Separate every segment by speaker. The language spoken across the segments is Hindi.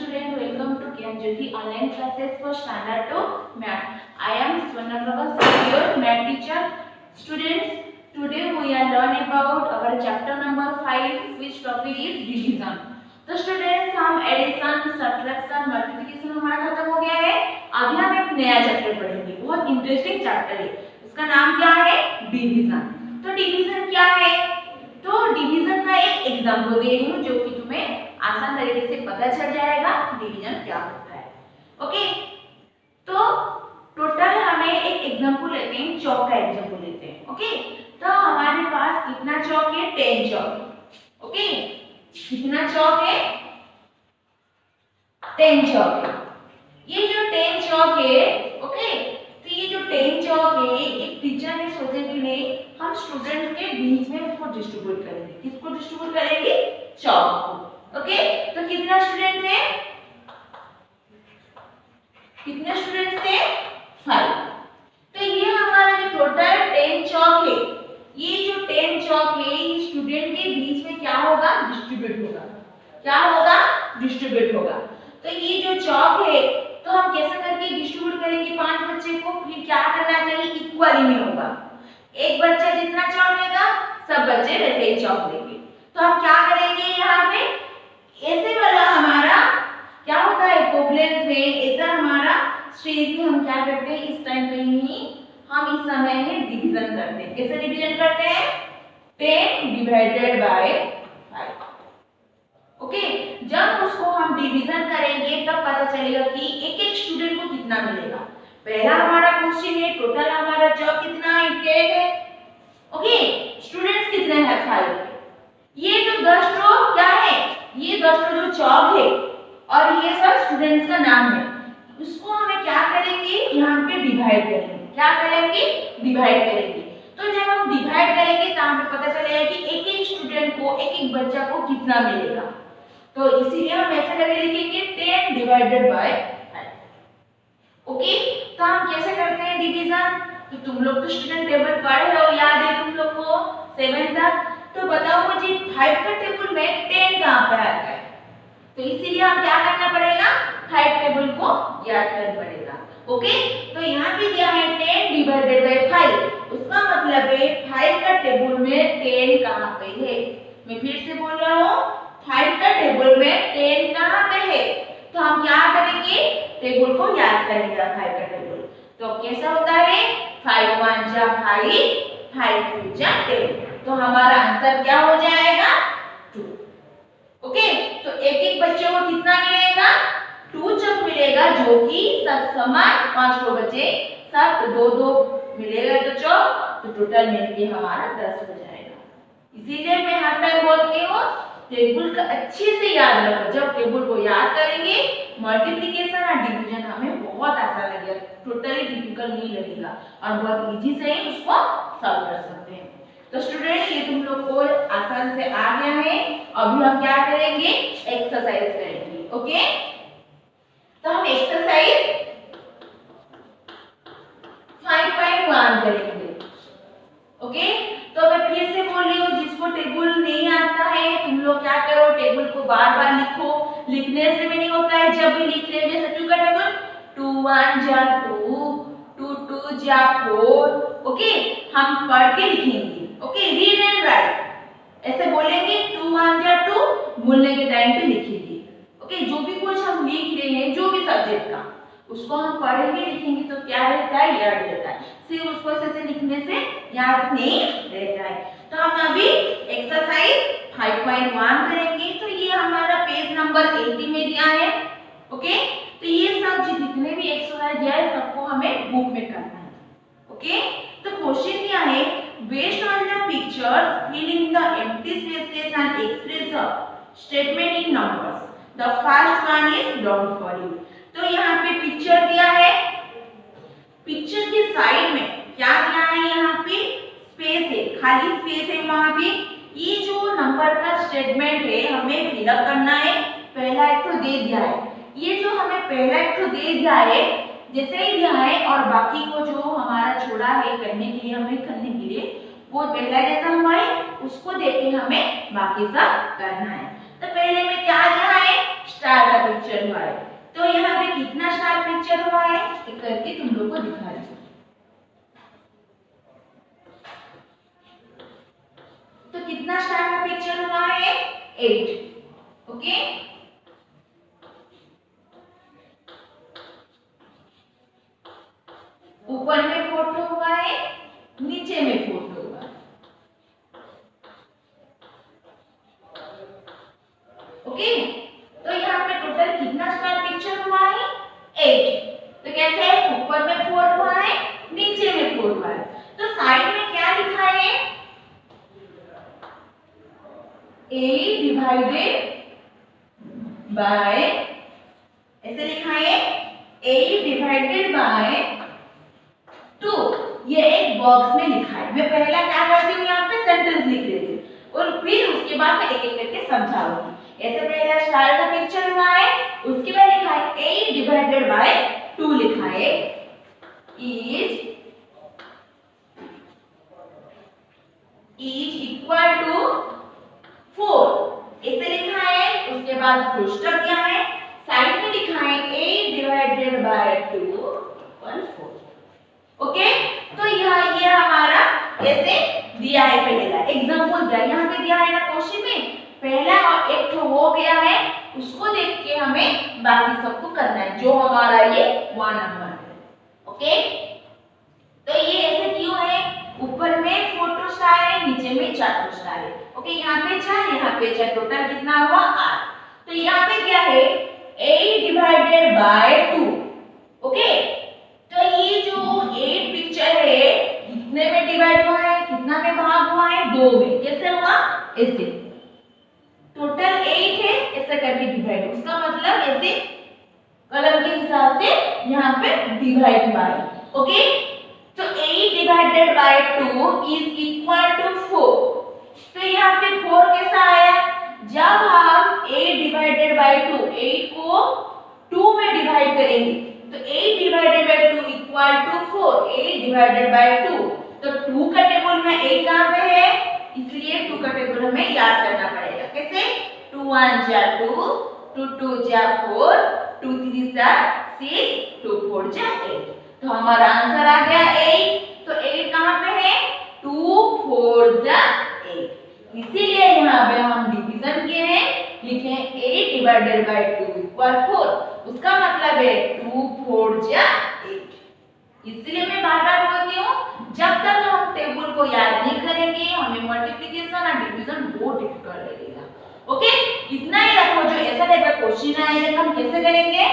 Speaker 1: student, welcome to KMJT online classes for standard 2 math. I am Swarnaprabha, your math teacher. Students, today we are learning about our chapter number 5, which topic is division. तो स्टूडेंट्स, हम एडिशन, सब्ट्रैक्शन, मल्टीप्लिकेशन हमारा खत्म हो गया है. अभी हम एक नया चैप्टर पढ़ेंगे. बहुत इंटरेस्टिंग चैप्टर है. उसका नाम क्या है? डिवीजन. तो डिवीजन क्या है? तो डिवीजन का एक एग्जांपल दे रही हूँ जो कि तुम्हें आसान तरीके से पता चल जाएगा डिवीजन क्या होता है. ओके, तो टोटल हमें एक एग्जांपल लेते हैं, चौक का एग्जांपल लेते हैं. ओके, तो हमारे पास कितना चौक है? 10 चौक. ओके, कितना चौक है? 10 चौक है. ये जो 10 चौक है, ओके, तो ये जो 10 चौक है, एक टीचर ने सोचा कि नहीं, हम स्टूडेंट के बीच में उसको डिस्ट्रीब्यूट करेंगे. किसको डिस्ट्रीब्यूट करेंगे? चौक को. ओके, तो कितना स्टूडेंट थे? कितने स्टूडेंट थे? 5. तो ये हमारा जो टोटल 10 चौक है, ये जो 10 चौक है, ये स्टूडेंट के बीच में क्या होगा? डिस्ट्रीब्यूट होगा. क्या होगा? डिस्ट्रीब्यूट होगा. तो ये जो चौक है, तो हम कैसे करके डिस्ट्रीब्यूट करेंगे 5 बच्चे को? फिर क्या करना चाहिए? इक्वली में होगा. एक बच्चा जितना चौक लेगा, सब बच्चे वैसे ही चौक लेंगे. तो हम क्या करेंगे? यहाँ पे ऐसे वाला हमारा क्या होता है? प्रॉब्लम में ऐसा हमारा स्टेज में हम क्या करते हैं? इस टाइम पे ही हम इस समय में डिवीजन करते हैं. कैसे डिवीजन करते हैं? 10 डिवाइडेड बाय 5. ओके, जब उसको हम डिवीजन करेंगे तब पता चलेगा कि एक एक स्टूडेंट को कितना मिलेगा. पहला हमारा क्वेश्चन है, टोटल हमारा चौक कितना है? 10 है. ओके, स्टूडेंट्स कितने हैं? 5. ये जो 10 चौक क्या है? ये 10 जो चौक है और ये सब स्टूडेंट्स का नाम है, उसको हमें क्या करेंगे? यहाँ पे डिवाइड करेंगे. क्या करेंगे? डिवाइड करेंगे. तो जब हम डिवाइड करेंगे तो हमें पता चलेगा कि एक एक स्टूडेंट को, एक एक बच्चा को कितना मिलेगा. तो इसीलिए हम ऐसा करके लिखेंगे 10 डिवाइडेड बाय 5. ओके, तो हम कैसे करते हैं डिवीजन? तो तुम लोग तो स्टूडेंट टेबल पढ़े हो, याद है तुम लोग को 7 तक. तो बताओ मुझे 5 का टेबल में 10 कहां पे आता है? तो इसीलिए हम क्या करना पड़ेगा? 5 टेबल को याद करना पड़ेगा. ओके, तो यहाँ पे दिया है 10 डिवाइडेड बाय 5. उसका मतलब है 5 का टेबल में 10 कहां पे है? मैं फिर से बोल रहा हूँ, 5 का टेबल में 10 कहां पे है? तो हम क्या करेंगे? टेबल को याद करेंगे 5 का टेबल. तो कैसा होता है? 5 1 जा 5, 5 2 जा 10. तो हमारा आंसर क्या हो जाएगा? 2. ओके, तो एक एक बच्चे को कितना मिलेगा? 2 चौक मिलेगा, जो कि सब समान 5 को बचे, सब 2-2 मिलेगा तो चौक, तो टोटल मिलके हमारा 10 हो जाएगा. इसीलिए मैं हर टाइम बोलती हूँ, टेबल का अच्छे से याद रखो. जब टेबल को याद करेंगे, मल्टीप्लिकेशन और डिवीजन हमें बहुत आसान लगेगा, टोटली डिफिकल्ट नहीं लगेगा और बहुत इजी से ही उसको सॉल्व कर सकते हैं. तो स्टूडेंट, ये तुम लोग को आसान से आ गया है. अभी हम क्या करेंगे? एक्सरसाइज करेंगे. ओके, तो हम एक्सरसाइज 5.1 करेंगे. ओके, तो मैं फिर से बोल रही हूँ, जिसको टेबल नहीं आता है तुम लोग क्या करो? टेबल को बार बार लिखो. लिखने से भी नहीं होता है, जब भी लिख रहे हैं जैसे 2 का टेबल 2 1 जा 2, 2 2 जा 4. ओके, हम पढ़ के लिखेंगे. ओके, रीड एंड राइट ऐसे बोलेंगे. 2 1 जा 2 बोलने के टाइम पे लिखेंगे. ओके, जो भी कुछ हम लिख रहे हैं, जो भी सब्जेक्ट का, उसको हम पढ़ेंगे, लिखेंगे तो क्या रहता है? याद रहता है. सिर्फ उसको ऐसे लिखने से याद नहीं रहता है. तो हम अभी एक्सरसाइज 5.1 करेंगे. तो ये हमारा पेज नंबर 80 में दिया है. ओके, तो ये सब जितने भी एक्सरसाइज दिया है सबको हमें बुक में करना है. ओके, तो क्वेश्चन दिया है, based on the pictures fill in the empty spaces and express the statement in numbers. The first one is don't worry. तो यहाँ पे पिक्चर दिया है. पिक्चर के साइड में क्या दिया है? यहाँ पे स्पेस है, खाली स्पेस है. वहां पे ये जो नंबर का स्टेटमेंट है हमें फिलअप करना है. पहला एक तो दे दिया है. ये जो हमें पहला एक तो दे दिया है, जैसे ही दिया है, और बाकी को जो हमारा छोड़ा है करने के लिए, हमें करने के लिए, वो पहला जैसा हुआ है उसको देख के हमें बाकी सब करना है. तो पहले में क्या दिया है? स्टार का पिक्चर हुआ है। तो यहाँ पे कितना स्टार पिक्चर हुआ है एक करके तुम लोग को दिखा रही हूँ। तो कितना स्टार का पिक्चर हुआ है 8। ओके, ऊपर में फोटो हुआ है, नीचे में फोटो हुआ है। ओके, तो यहाँ पे टोटल कितना स्टार पिक्चर हुआ है 8। तो कैसे है, ऊपर में 4 हुआ है, नीचे में 4 हुआ है। तो साइड में क्या लिखा है 8 डिवाइडेड बाय, ऐसे लिखा है 8 डिवाइडेड बाय 2। ये एक बॉक्स में लिखा है। मैं पहला क्या करती हूँ, यहाँ पे सेंटेंस लिख लेती हूँ और फिर उसके बाद मैं एक एक करके समझाऊंगी। ऐसे पहला स्टार का पिक्चर हुआ है, उसके बाद लिखा है 8 डिवाइडेड बाय 2 लिखा है इज इक्वल टू 4 ऐसे लिखा है। उसके बाद कोष्ठक क्या है, साइड में लिखा है 8 डिवाइडेड बाय 2 इक्वल 4। ओके, तो यहाँ ये हमारा ऐसे दिया है, पहला एग्जांपल दिया यहाँ पे दिया है ना क्वेश्चन में। पहला और एक तो हो गया है, उसको देख के हमें बाकी सबको करना है जो हमारा ये 1 नंबर है। ओके, तो ये ऐसे क्यों है, ऊपर में 4 स्टार है, नीचे में 4 स्टार है। ओके, यहाँ पे 4, यहाँ पे 4, टोटल कितना हुआ 8। तो यहाँ पे क्या है 8 डिवाइडेड बाय 2। ओके, तो ये जो 8 पिक्चर है कितने में डिवाइड हुआ है, कितना में भाग हुआ है 2 में। कैसे हुआ, ऐसे टोटल 8 है, ऐसे करके डिवाइड, उसका मतलब ऐसे कलम के हिसाब से यहाँ पे डिवाइड हुआ है। ओके, तो 8 divided by 2 is equal to 4। तो यहाँ पे 4 कैसा आया, जब हम 8 डिवाइडेड बाय 2 8 को 2 में डिवाइड करेंगे तो 8 divided by 2 equal to 4। 8 divided by 2, तो 2 का टेबल में 8 कहाँ पे है, इसलिए 2 का टेबल हमें याद करना पड़ेगा। कैसे, 2 1 जा 2, 2 2 जा 4, 2 3 जा 6, 2 4 जा 8। तो हमारा आंसर आ गया 8। तो 8 कहाँ पे है, 2 4 जा 8। इसीलिए यहाँ पे हम डिवीजन किए हैं, लिखे 8 डिवाइडेड बाय 2 इक्वल 4। उसका मतलब है 2 4 जा 8। इसलिए मैं बार बार बोलती हूँ, जब तक हम टेबल को याद नहीं करेंगे हमें मल्टीप्लिकेशन और डिवीजन बहुत डिफिकल्ट लगेगा। ओके, इतना ही रखो, जो ऐसा टाइप का क्वेश्चन आएगा हम कैसे करेंगे,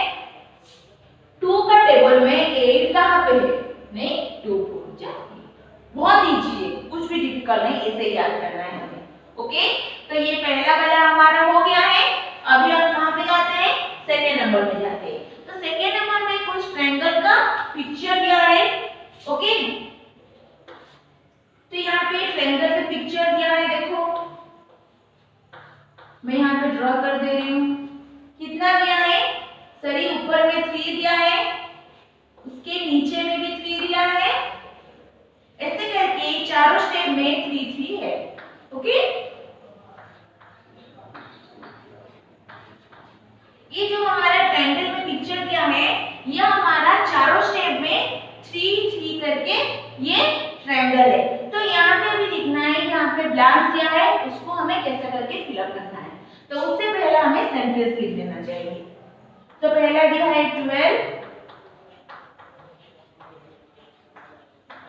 Speaker 1: 2 का टेबल में 8 कहाँ पे है, नहीं 2 4 जा 8। बहुत इजी है, कुछ भी डिफिकल्ट नहीं, ऐसे ही याद करना है हमें। ओके, तो ये पहला वाला हमारा हो गया है। अभी हम कहाँ पे जाते हैं, सेकेंड नंबर में जाते हैं। तो सेकेंड नंबर में कुछ ट्रायंगल का पिक्चर दिया है। ओके, तो यहाँ पे ट्रायंगल का पिक्चर दिया है, देखो मैं यहाँ पे ड्रॉ कर दे रही हूँ। कितना दिया है, सरी ऊपर में 3 दिया है, उसके नीचे में भी 3 दिया है, ऐसे करके चारों स्टेप में 3 3 है। ओके, ये जो हमारा ट्रायंगल में पिक्चर दिया है, ये हमारा चारों स्टेप में 3 3 करके ये ट्रायंगल है। तो यहाँ पे भी लिखना है, यहाँ पे ब्लैंक दिया है, उसको हमें कैसे करके फिलअप करना है। तो उससे पहले हमें सेंटेंस लिख देना चाहिए। तो पहला दिया है 12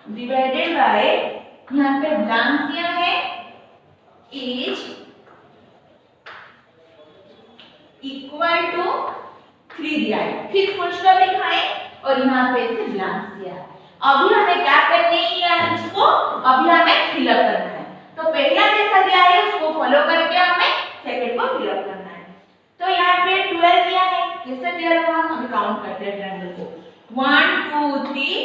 Speaker 1: डिवाइडेड बाय, यहाँ पे ब्लैंक दिया है, इज इक्वल टू 3 दिया है, फिर फुल स्टॉप लिखा है और यहाँ पे से ब्लैंक दिया है। अभी हमें क्या करना है, इसको अभी हमें फिलअप करना है। तो पहला जैसा दिया है उसको फॉलो करके हमें सेकंड को फिलअप करना है। तो यहाँ पे 12 दिया है, कैसे दिया हुआ हम काउंट करते हैं ट्रायंगल को, 1 2 3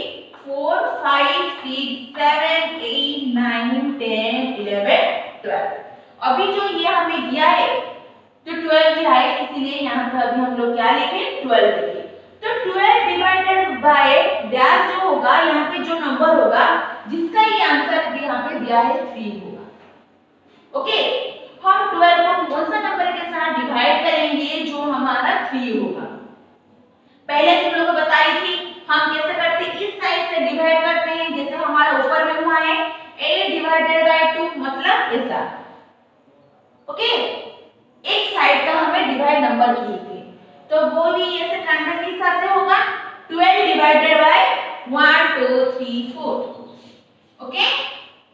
Speaker 1: 4 5 6 7 8 9 10 11 12। अभी जो ये हमें दिया है तो 12 दिया है, इसीलिए यहाँ पे अभी हम लोग क्या लिखें, 12 लिखें। तो 12 डिवाइडेड बाय डैश जो होगा, यहाँ पे जो नंबर होगा जिसका ये आंसर यहाँ पे दिया है 3 होगा। ओके, हम 12 को कौन सा नंबर के साथ डिवाइड करेंगे जो हमारा 3 होगा। पहले तुम लोगों को बताई थी हम कैसे करते हैं, इस साइड से डिवाइड करते हैं, जैसे हमारा ऊपर में हुआ है 8 डिवाइडेड बाय 2 मतलब ऐसा। ओके, एक साइड का हमें डिवाइड नंबर किए थे तो वो भी ऐसे ट्रायंगल के हिसाब से होगा 12 divided by 1 2 3 4। Okay,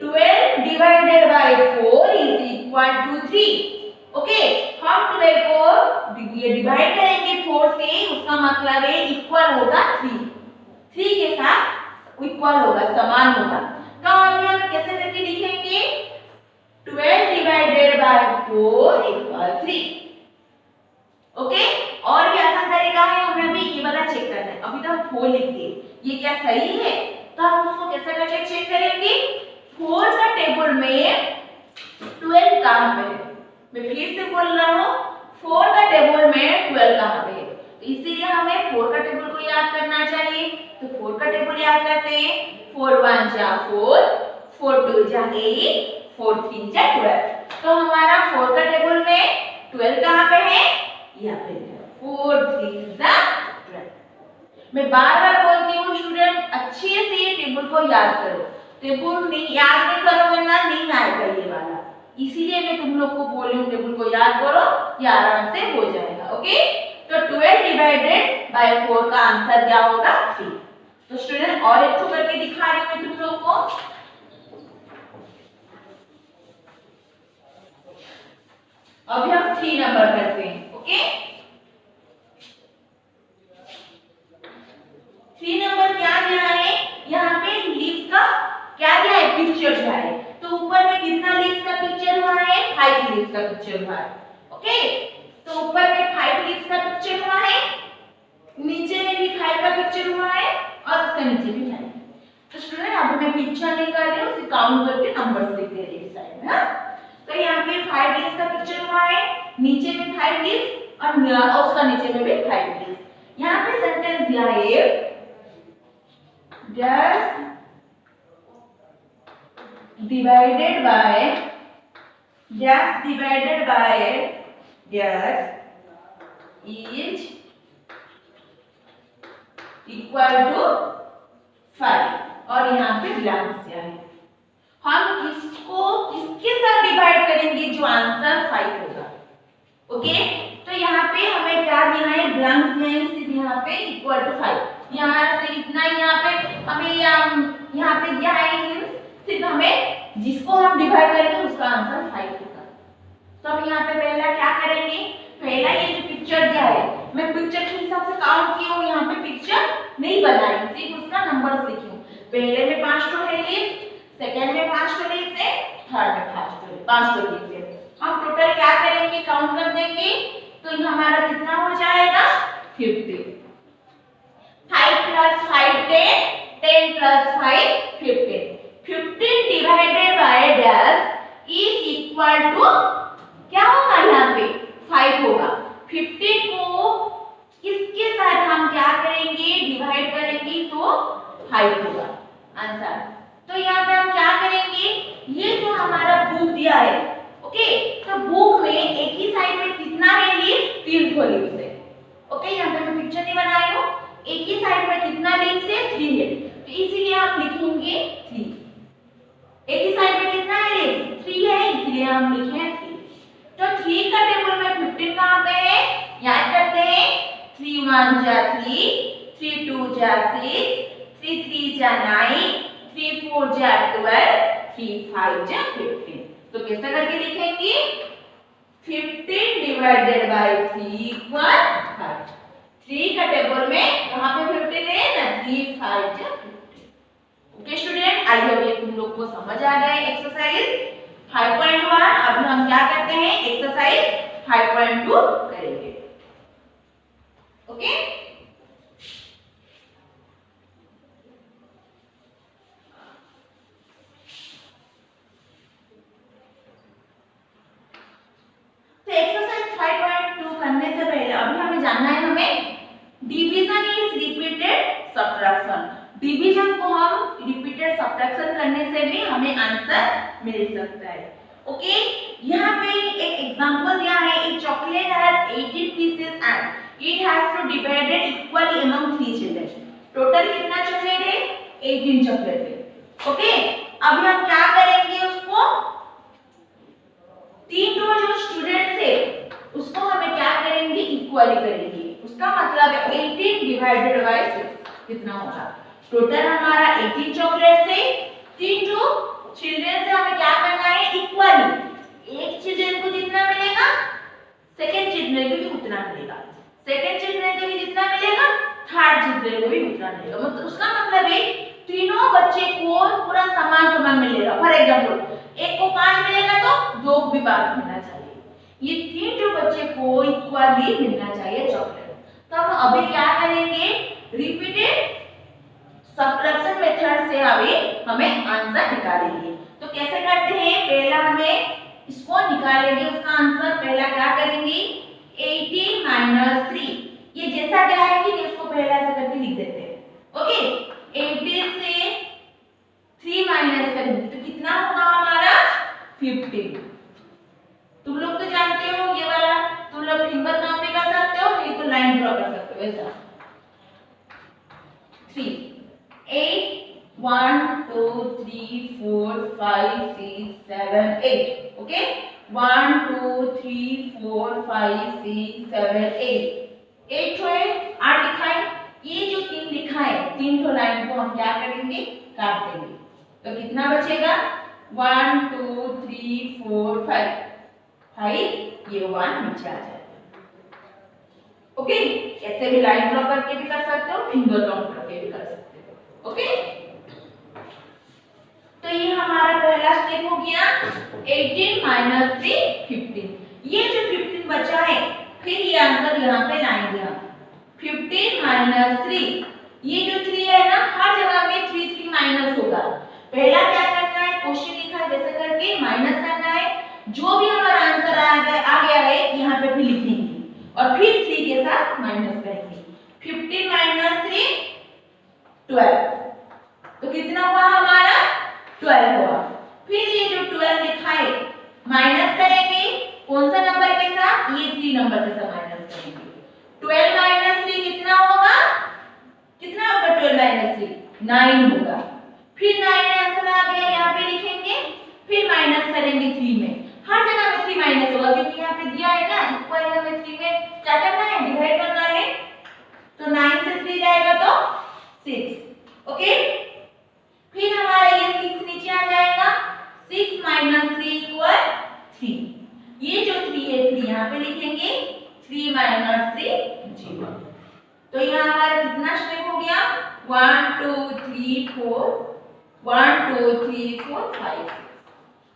Speaker 1: 12 divided by 4 is equal to 3। Okay, हम 12 को ये डिवाइड करेंगे 4 से, उसका मतलब है इक्वल होगा 3 के साथ इक्वल होगा, समान होगा। तो हम कैसे करके लिखेंगे 12 डिवाइडेड बाय 4 इक्वल 3। ओके, और भी आसान तरीका है, हमें भी ये वाला चेक करना है। अभी तो हम 4 लिख दिए, ये क्या सही है, तो हम उसको कैसे करके चेक करेंगे 4 का टेबल में 12 कहां पे है। मैं फिर से बोल रहा हूं 4 का टेबल में 12 कहां पे है, तो इसीलिए हमें 4 का टेबल को याद करना चाहिए। तो 4 का टेबल याद करते हैं, 4 1 जा 4, 4 2 जा 8, 4 3 जा 12। तो हमारा 4 का टेबल में 12 कहां पे है, यहाँ पे है, 4 3 जा 12। मैं बार-बार बोलती हूँ स्टूडेंट अच्छे से ये टेबल को याद करो, टेबल नहीं याद नहीं करोगे ना नहीं आएगा ये वाला, इसीलिए मैं तुम लोग को बोल रही हूँ टेबल को याद करो, ये आराम से हो जाएगा। ओके, तो 12 डिवाइडेड बाय 4 का आंसर क्या होगा 3। तो स्टूडेंट और एक तो करके दिखा रही हूँ मैं तुम लोग को। अभी हम 3 नंबर करते हैं। ओके, 3 नंबर क्या दिया है, यहाँ पे लीव्स का क्या दिया है, पिक्चर दिया है। तो ऊपर में कितना लीव्स का पिक्चर हुआ है, 5 लीव्स का पिक्चर हुआ है। ओके, तो ऊपर में 5 लीव्स का पिक्चर हुआ है, नीचे में भी 5 का पिक्चर हुआ है और उसके नीचे भी 5। तो स्टूडेंट अब मैं पिक्चर नहीं कर रही हूँ, सिर्फ काउंट करके नंबर्स लिख दे रही हूँ साइड में। तो यहाँ पे 5 लीव्स का पिक्चर हुआ है, नीचे में 5 लीव्स और उसका नीचे में भी 5 लीव्स। यहाँ पे सेंटेंस दिया है just divided by just is equal to 5 और यहाँ पे ब्लैंक दिया है। हम किसके साथ डिवाइड करेंगे जो आंसर 5 होगा। ओके, तो यहाँ पे हमें क्या दिया है, ब्लैंक दिया है, सिर्फ यहाँ पे इक्वल टू 5। यहाँ से इतना ही यहाँ पे हमें यहाँ पे दिया है, सिर्फ हमें जिसको हम डिवाइड करेंगे उसका आंसर 5 होगा। तो हम यहाँ पे पहला क्या करेंगे, पहला ये जो पिक्चर दिया है मैं पिक्चर के हिसाब से काउंट की हूँ, यहाँ पे पिक्चर नहीं बनाई, सिर्फ उसका नंबर्स लिखी हूँ। पहले में 5 तो है लीव्स, सेकंड में 5 तो लीव्स है, थर्ड में 5 तो लीव्स है। हम टोटल क्या करेंगे, काउंट कर देंगे, तो ये हमारा कितना हो जाएगा 50। 5 plus 5 10, 10 plus 5 15। 15 divided by dash is equal to क्या होगा, यहाँ पे 5 होगा। 15 को किसके साथ हम क्या करेंगे, डिवाइड करेंगे तो 5 होगा आंसर। तो यहाँ पे हम क्या करेंगे, ये जो हमारा बुक दिया है, ओके, तो बुक में एक ही साइड में कितना है लीफ, 3 ठो लीव्स है। ओके, यहाँ पे मैं पिक्चर नहीं बनाई हूँ, एक ही साइड में कितना लीव्स है, 3 है, तो इसीलिए हम लिखेंगे 3। एक ही साइड में कितना है लीव्स, 3 है, इसलिए हम लिखे हैं 3। तो 3 का टेबल में 15 कहाँ पे है, याद करते हैं, 3 1 जा 3, 3 2 जा 6, 3 3 जा 9, 3 4 जा 12, 3 5 जा 15। तो कैसे करके लिखेंगे, 15 डिवाइडेड बाय 3 इक्वल 5। 3 का टेबल में कहां पे 15 है ना, 3 5 जा 15। ओके स्टूडेंट, आई होप ये तुम लोग को समझ आ गया है एक्सरसाइज 5.1। अभी हम क्या करते हैं, एक्सरसाइज 5.2 करेंगे। ओके, तो एक्सरसाइज 5.2 करने से पहले अभी हमें जानना है, हमें division is repeated subtraction. Division को हम रिपीटेड सब्ट्रैक्शन करने से भी हमें आंसर मिल सकता है। ओके, यहाँ पे एक एग्जांपल दिया है, एक chocolate has 18 pieces and it has two divided equally among 3 children. Total कितना चॉकलेट है? 18 चॉकलेट है। ओके, अभी हम क्या करेंगे, उसको 3 जो स्टूडेंट्स है उसको हमें क्या करेंगे, इक्वली करेंगे। उसका मतलब है 18 डिवाइडेड बाय 6 कितना होगा? टोटल हमारा 18 चॉकलेट से 3 चिल्ड्रन से हमें क्या करना है, इक्वली। एक चिल्ड्रन को जितना मिलेगा सेकंड चिल्ड्रन को भी उतना मिलेगा, सेकंड चिल्ड्रन को भी जितना मिलेगा थर्ड चिल्ड्रन को भी उतना मिलेगा। मतलब उसका मतलब है तीनों बच्चे को पूरा समान समान मिलेगा। फॉर एग्जांपल एक को 5 मिलेगा तो 2 को भी 5 मिलना चाहिए। ये 3 जो बच्चे को इक्वली मिलना चाहिए चॉकलेट। तो हम अभी क्या करेंगे, रिपीटेड सब्ट्रैक्शन मेथड से अभी हमें आंसर निकालेंगे। तो कैसे करते हैं, पहला हमें इसको निकालेंगे, उसका आंसर पहला क्या करेंगे, 18 - 3। ये जैसा क्या है कि इसको पहला ऐसे करके लिख देते हैं। ओके, 18 से 3 माइनस करेंगे तो कितना होगा हमारा 15। तुम लोग तो जानते हो ये वाला, तुम लोग फिंगर काम भी कर सकते हो, नहीं तो लाइन ड्रॉ कर सकते हो ऐसा। 3 8 1 2 3 4 5 6 7 8। ओके, 1 2 3 4 5 6 7 8 8 है, 8 लिखा है। ये जो 3 लिखा है, 3 तो लाइन को हम क्या करेंगे, काट देंगे। तो कितना बचेगा, 1 2 3 4 5 5, ये 1 नीचे आ जाएगा। ओके, ऐसे भी लाइन ड्रॉ करके भी कर सकते हो, फिंगर काउंट करके भी कर सकते हो। ओके, तो ये हमारा पहला स्टेप हो गया, 18 - 3 15। ये जो 15 बचा है, फिर ये आंसर यहाँ पे लाएंगे हम। 15 - 3, ये जो 3 है ना, हर जगह में 3 3 माइनस होगा। पहला क्या करना है, क्वेश्चन लिखा है वैसे करके माइनस करना है, जो भी हमारा आंसर आ गया है यहाँ पे भी लिखेंगे और फिर 3 के साथ माइनस करेंगे। 15 - 3 12, तो कितना हुआ हमारा 12 हुआ। फिर ये जो 12 लिखा है माइनस करेंगे, कौन सा नंबर के साथ, ये 3 नंबर के साथ माइनस करेंगे। 12 - 3 कितना होगा, कितना होगा 12 - 3 9 होगा। फिर 9 आंसर आ गया, यहाँ पे लिखेंगे, फिर माइनस करेंगे 3 में। हर जगह में 3 माइनस होगा क्योंकि यहाँ पे दिया है ना, इक्वल हमें 3 में क्या करना है, डिवाइड करना है। तो 9 से 3 जाएगा तो 6। ओके, फिर हमारा ये 6 नीचे आ जाएगा, 6 - 3 = 3। ये जो 3 है 3 यहाँ पे लिखेंगे, 3 - 3 0। तो यहाँ हमारा कितना स्टेप हो गया, 1 2 3 4 1 2 3 4 5।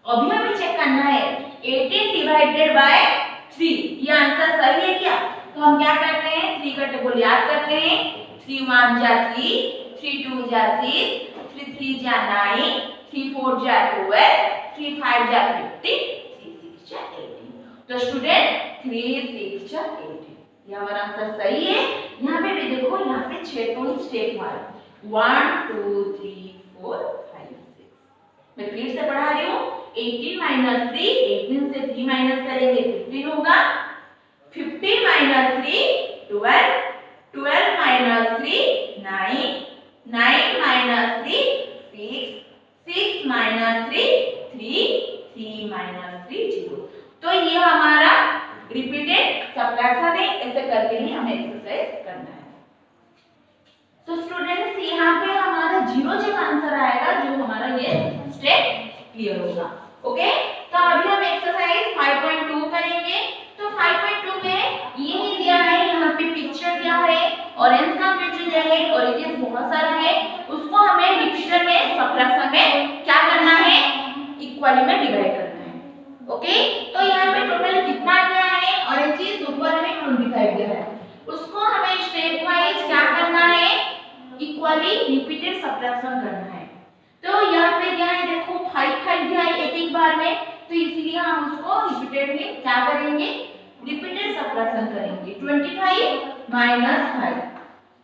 Speaker 1: अभी हमें चेक करना है 18 डिवाइडेड बाय 3, ये आंसर सही है क्या? तो हम क्या करते हैं, 3 का टेबल याद करते हैं। 3 1 जा 3, 3 2 जा 6, 3 3 जा 9, 3 4 जा 12, 3 5 जा 15, 3 6 जा 18। तो स्टूडेंट 3 6 जा 18, ये हमारा आंसर सही है। यहाँ पे भी देखो, यहाँ पे 6 पॉइंट स्टेप है, 1 2 3 4 5 6। मैं फिर से पढ़ा रही हूँ, 18 - 3, 18 से 3 माइनस करेंगे 15 होगा। 15 - 3 12, 12 - 3 9, 9 - 3 6, 6 - 3 3, 3 - 3 0। तो ये हमारा रिपीटेड सब्ट्रैक्शन है, ऐसे करके ही हमें एक्सरसाइज करना है। तो स्टूडेंट्स यहाँ पे हमारा 0 जब आंसर आएगा, जो हमारा ये स्टेप क्लियर होगा। ओके, तो अभी हम एक्सरसाइज 5.2 करेंगे। तो 5.2 में ये ही दिया है, यहाँ पे पिक्चर दिया है, ऑरेंज का पिक्चर दिया है और ये बहुत सारा है, उसको हमें रिपीटर में सब्ट्रैक्शन में क्या करना है, इक्वली में डिवाइड करना है। ओके, तो यहाँ पे टोटल कितना दिया है, और चीज ऊपर में 25 दिया है, उसको हमें स्टेप वाइज क्या करना है, इक्वली रिपीटेड सब्ट्रैक्शन करना है। तो यहाँ पे क्या है, देखो 5 5 दिया है एक बार में, तो इसीलिए हम उसको रिपीटेड में क्या करेंगे, रिपीटेड सब्ट्रैक्शन करेंगे। 25 - 5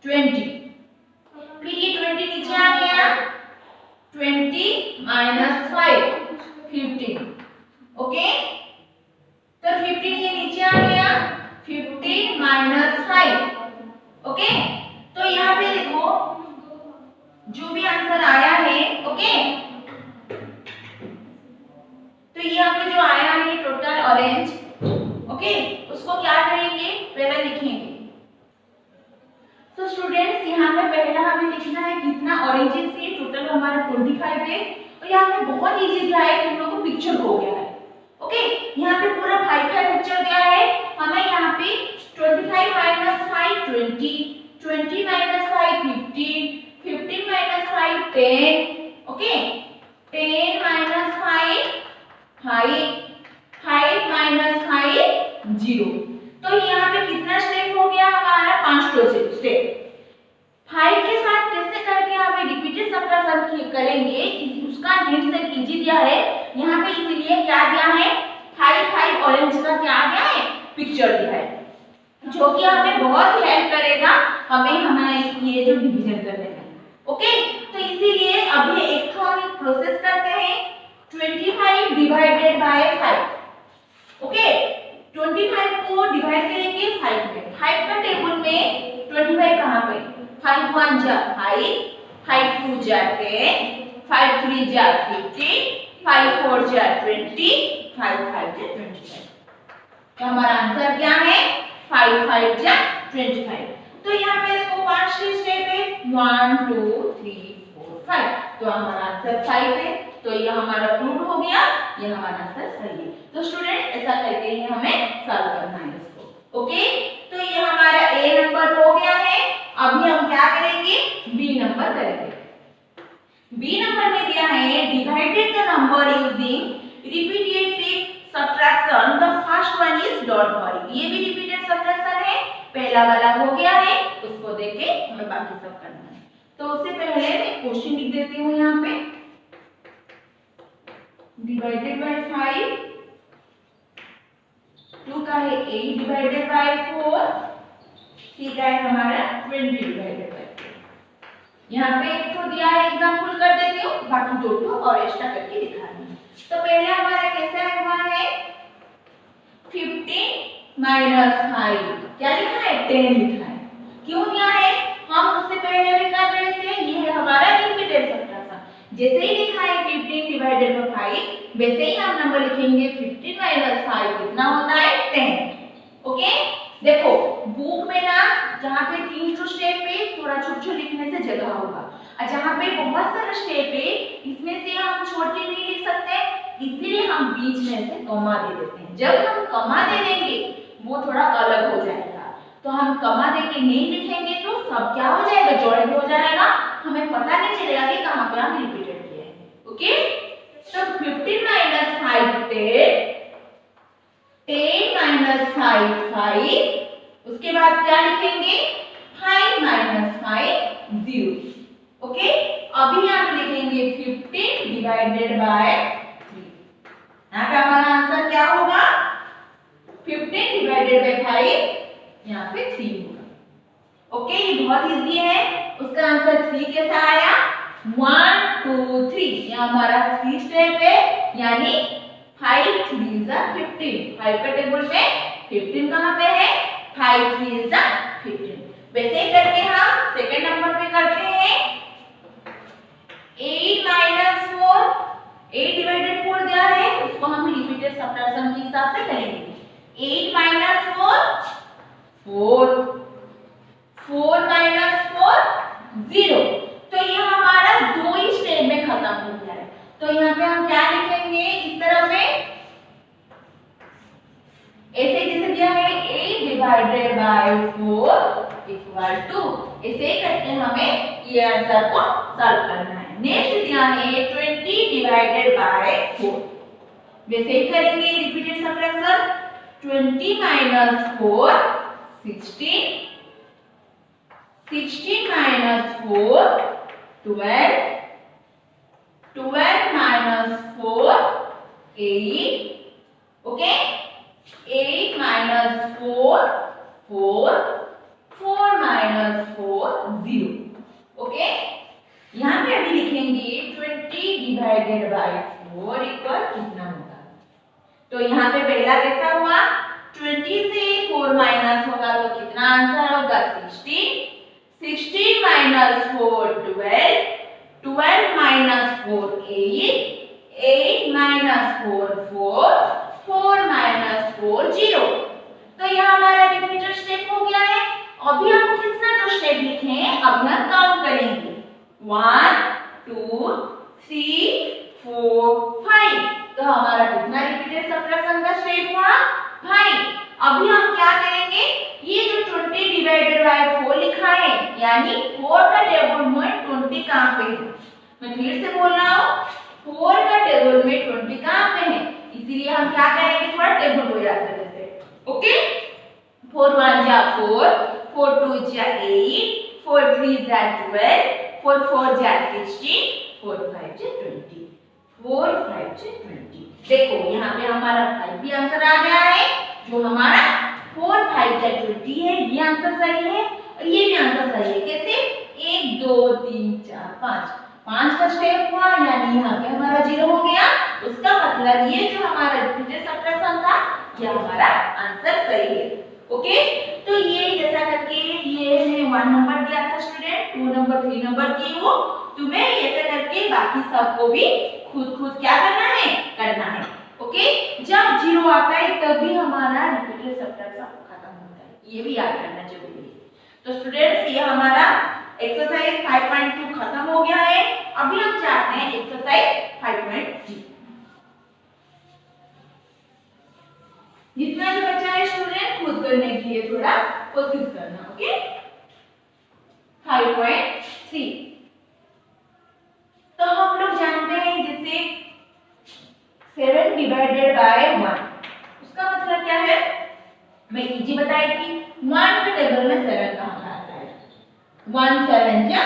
Speaker 1: 20, फिर ये 20 नीचे आ गया, 20 - 5 15। ओके, तो 15 ये नीचे आ गया, 15 माइनस 5। ओके, तो यहाँ पे देखो जो भी आंसर आया है, ओके, तो यहाँ पे जो आया है टोटल ऑरेंज, ओके, उसको क्या करेंगे, पहले लिखेंगे। तो स्टूडेंट्स यहाँ पे पहला हमें लिखना है कितना ऑरेंजेस है, टोटल हमारा 25 है। और यहाँ पे बहुत इजी दिया है, तुम लोगों को पिक्चर हो गया है। ओके, यहाँ पे पूरा 5 पिक्चर दिया है हमें। यहाँ पे 25 minus 5 20, 20 minus 5 15, 15 minus 5 10, okay, 10 minus 5 5, 5 minus 5 0। तो यहाँ पे कितना स्टेप हो गया हमारा, 5 स्टेप। 5 के साथ कैसे करके हमें रिपीटेड सब्ट्रैक्शन करेंगे, उसका हिंट से इजी दिया है यहाँ पे, इसीलिए क्या दिया है, 5 ऑरेंज का क्या दिया है, पिक्चर दिया है, जो कि हमें बहुत ही हेल्प करेगा हमें ये जो डिवीजन करने में। ओके, तो इसीलिए अभी एक तो हम प्रोसेस करते हैं 25 डिवाइडेड बाय 5। ओके, 25 को डिवाइड करेंगे 5 में। 5 का टेबल में 25 कहाँ पे, 5 1 जा 5, 5 2 जा 10, 5 3 जा 15, 5 4 जा 20, 5 5 जा 25। तो हमारा आंसर क्या है, 5 5 जा 25। तो यहाँ पे देखो 5 स्टेप है, 1 2 3 4 5। तो हमारा आंसर 5 है। तो ये हमारा प्रूव हो गया, ये हमारा आंसर सही है। तो स्टूडेंट ऐसा करके ही हमें सॉल्व करना है इसको। ओके, तो ये हमारा ए नंबर हो गया है। अभी हम क्या करेंगे, बी नंबर करेंगे। बी नंबर में दिया है divided the number using repeated subtraction, the first one is dot worry. ये भी रिपीटेड सब्ट्रैक्शन है, पहला वाला हो गया है, उसको देख के हमें बाकी सब करना है। तो उससे पहले मैं क्वेश्चन लिख देती हूँ यहाँ पे, डिवाइडेड बाय 5, 2 का है 8 डिवाइडेड बाय 4, 3 का है हमारा 20 डिवाइडेड बाय 4। यहाँ पे एक तो दिया है, एग्जांपल कर देती हूँ, बाकी 2 और एक्स्ट्रा करके दिखा रही हूँ। तो पहले हमारा कैसे आया हुआ है, 15 माइनस 5, क्या लिखा है, 10 लिखा है। क्यों दिया है, हम उससे पहले भी कर रहे थे, ये है हमारा रिपीटेड सब्ट्रैक्शन। जैसे ही लिखा है 15 डिवाइडेड बाय 5, वैसे ही हम नंबर लिखेंगे 15 माइनस 5 कितना होता है, 10। ओके, देखो बुक में ना जहाँ पे 3 स्टेप पे थोड़ा छोटा लिखने से जगह होगा, और जहाँ पे बहुत सारा स्टेप है इसमें से हम छोड़ के नहीं लिख सकते, इसलिए हम बीच में से कॉमा दे देते हैं। जब हम कॉमा दे देंगे वो थोड़ा अलग हो जाएगा, तो हम कॉमा दे के नहीं लिखेंगे तो सब क्या हो जाएगा, जोड़ में हो जाएगा, हमें पता नहीं चलेगा कि कहाँ पे हम रिपीटेड किए हैं। ओके, तो 15 माइनस 5 10, 10 माइनस 5 5, उसके बाद क्या लिखेंगे, 5 माइनस 5 0। ओके, अभी हम लिखेंगे 15 डिवाइडेड बाय 3। यहाँ पे हमारा आंसर क्या होगा, 15 डिवाइडेड बाय 5, यहाँ पे 3 होगा। ओके, ये बहुत इजी है। उसका आंसर 3 कैसा आया, 1 2 3, यहाँ हमारा 3 स्टेप है, यानी 5 3 is 15। 5 का टेबल में 15 कहाँ पे है, 5 3 is 15। वैसे ही करके हम सेकंड नंबर पे करते हैं, 8 माइनस 4, 8 डिवाइडेड 4 दिया है, उसको हम रिपीटेड सब्ट्रैक्शन के हिसाब से करेंगे। 8 माइनस 4 4, 4 माइनस 4 0। तो ये हमारा 2 ही स्टेप में खत्म हो गया है। तो यहाँ पे हम क्या लिखेंगे, इस तरफ में ऐसे जैसे दिया है 8 डिवाइडेड बाय 4 इक्वल टू, ऐसे करके हमें ये आंसर को सॉल्व करना है। नेक्स्ट दिया है 20 डिवाइडेड बाय 4, वैसे ही करेंगे repeated subtraction. 20 minus 4 16, 16 minus 4 12, 12 minus 4 8, okay, 8 minus 4 4, 4 minus 4 0। Okay, यहाँ पे अभी लिखेंगे 20 डिवाइडेड बाय 4 इक्वल कितना होगा, तो यहाँ पे पहला कैसा हुआ, 20 से 4 माइनस होगा तो कितना आंसर होगा, 16। 16 माइनस 4 12, 12 माइनस 4 8, 8 माइनस 4 4, 4 माइनस 4 0। तो यह हमारा रिपीटेड स्टेप हो गया है। अभी हम कितना तो स्टेप लिखे हैं, अब हम काउंट करेंगे 1 2 3 4 5। तो हमारा कितना रिपीटेड सब्ट्रैक्शन का स्टेप हुआ, 5। अभी हम क्या करेंगे, ये जो 20 डिवाइडेड बाय 4 लिखा है, यानी 4 का टेबल में 20 कहां पे है, मैं फिर से बोल रहा हूं, 4 का टेबल में 20 कहां पे है, इसीलिए हम क्या करेंगे, थोड़ा टेबल को याद कर लेते हैं। ओके, 4 1 जा 4, 4 2 जा 8, 4 3 जा 12, 4 4 जा 16, 4 5 जा 20, 4 5 जा 20। देखो यहाँ पे हमारा 5 भी आंसर आ गया है, जो हमारा 4 5 जा 20 है, ये आंसर सही है और ये भी आंसर सही है। कैसे, 1 2 3 4 5, 5 का स्टेप हुआ, यानी यहाँ पे हमारा 0 हो गया। उसका मतलब ये जो हमारा रिपीटेड सब्ट्रैक्शन था, ये हमारा आंसर सही है। ओके, तो ये जैसा करके ये है 1 नंबर दिया था स्टूडेंट, 2 नंबर 3 नंबर की हो, तुम्हें ऐसे करके बाकी सबको भी खुद क्या करना है। ओके, जब 0 आता है तभी हमारा रिपीटेड सब्ट्रैक्शन खत्म होता है, ये भी याद करना जरूरी है। तो स्टूडेंट्स, ये हमारा एक्सरसाइज 5.2 खत्म हो गया है। अभी हम चाहते हैं एक्सरसाइज 5.3। जितना भी बचा है स्टूडेंट, खुद करने के लिए थोड़ा कोशिश करना। ओके, 5.3। तो हम लोग जानते हैं जैसे 7 डिवाइडेड बाय 1, उसका मतलब क्या है, मैं इजी बताई थी। 1 के टेबल में 7 कहां आता है, 1 7 जा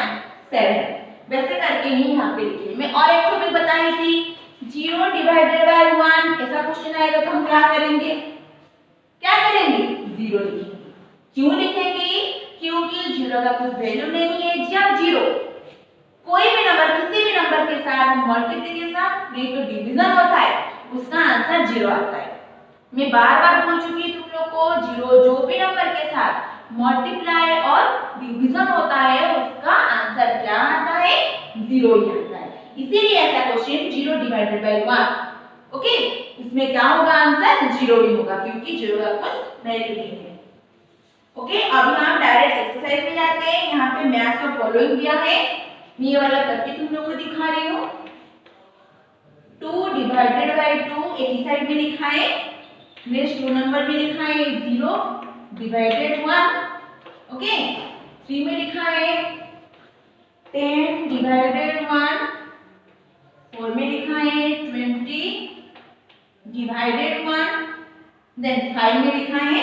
Speaker 1: 7, वैसे करके ही यहाँ पे लिखिए। मैं और एक भी बताई थी, 0 डिवाइडेड बाय 1 ऐसा क्वेश्चन आएगा तो हम क्या करेंगे, 0 लिखेंगे। क्यों लिखेंगे, क्योंकि 0 का कुछ वैल्यू नहीं है। जब 0 कोई भी नंबर किसी भी नंबर के साथ मल्टीप्लिकेशन नहीं तो डिवीजन होता है, उसका आंसर 0 आता है। मैं बार-बार बोल चुकी तुम लोग को, 0 जो भी नंबर के साथ मल्टीप्लाई और डिवीजन होता है, उसका आंसर क्या आता है, 0 ही आता है। इसीलिए ऐसा क्वेश्चन 0 डिवाइडेड बाय 1, ओके, इसमें क्या होगा, आंसर 0 ही होगा, क्योंकि 0 का कुछ वैल्यू नहीं है। ओके, अभी हम डायरेक्ट एक्सरसाइज में जाते हैं। यहाँ पे मैथ्स का फॉलोइंग दिया है, मैं ये वाला करके तुम लोगों को दिखा रही हूँ। 2 डिवाइडेड बाय 2 एक ही साइड में लिखा है, नेक्स्ट 2 नंबर में लिखा है 0 डिवाइडेड 1, ओके। 3 में लिखा है 10 डिवाइडेड 1, 4 में लिखा है 20 डिवाइडेड 1, देन 5 में लिखा है